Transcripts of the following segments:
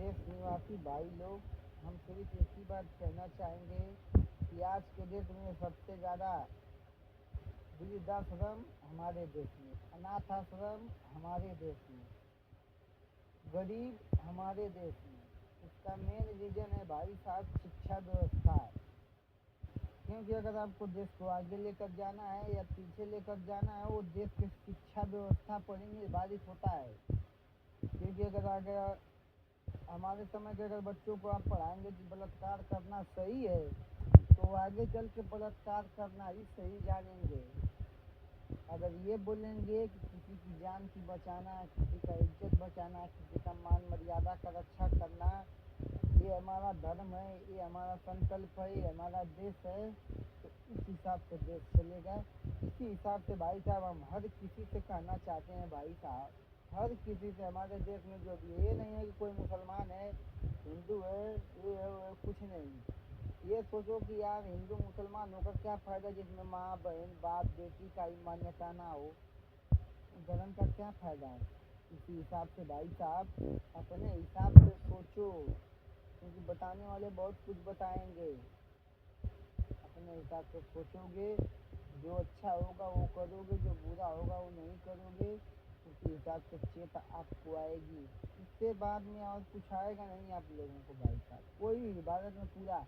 देश निवासी भाई लोग, हम सिर्फ एक ही बात कहना चाहेंगे कि आज के डेट में सबसे ज़्यादा वृद्धाश्रम हमारे देश में, अनाथ आश्रम हमारे देश में, गरीब हमारे देश में। इसका मेन रीज़न है भाई साहब शिक्षा व्यवस्था। क्योंकि अगर आपको देश को आगे लेकर जाना है या पीछे लेकर जाना है, वो देश की शिक्षा व्यवस्था पर ही निर्धारित होता है। क्योंकि अगर आगे हमारे समय के अगर बच्चों को आप पढ़ाएंगे कि बलात्कार करना सही है, तो आगे चल के बलात्कार करना ही सही जानेंगे। अगर ये बोलेंगे कि किसी की जान की बचाना, किसी का इज्जत बचाना, किसी का मान मर्यादा का रक्षा करना, ये हमारा धर्म है, ये हमारा संकल्प है, ये हमारा देश है, तो इस हिसाब से देश चलेगा। इसी हिसाब से भाई साहब हम हर किसी से कहना चाहते हैं, भाई साहब हर किसी से, हमारे देश में जो भी ये नहीं है कि कोई मुसलमान है, हिंदू है, ये है, वो है, कुछ नहीं। ये सोचो कि यार हिंदू मुसलमान होकर क्या फ़ायदा जिसमें माँ बहन बाप बेटी का ही मान्यता ना हो, धर्म का क्या फ़ायदा है। इसी हिसाब से भाई साहब अपने हिसाब से सोचो, क्योंकि बताने वाले बहुत कुछ बताएंगे। अपने हिसाब से सोचोगे, जो अच्छा होगा वो करोगे, जो बुरा होगा वो नहीं करोगे, उसी हिसाब से चेत आपको आएगी। इससे बाद में और कुछ आएगा नहीं आप लोगों को भाई साहब। कोई भी भारत में पूरा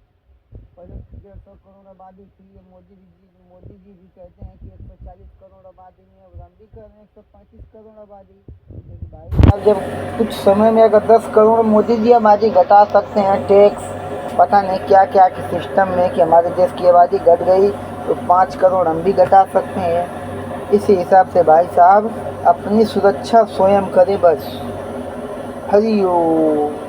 पहले 150 करोड़ आबादी थी, ये मोदी जी भी कहते हैं कि 140 करोड़ आबादी में, अब हम भी कह रहे हैं 135 करोड़ आबादी। क्योंकि भाई साहब जब कुछ समय में अगर 10 करोड़ मोदी जी आबादी घटा सकते हैं, टैक्स पता नहीं क्या क्या के सिस्टम में कि हमारे देश की आबादी घट गई, तो 5 करोड़ हम भी घटा सकते हैं। इसी हिसाब से भाई साहब अपनी सुरक्षा स्वयं करें बस। हरि ओम।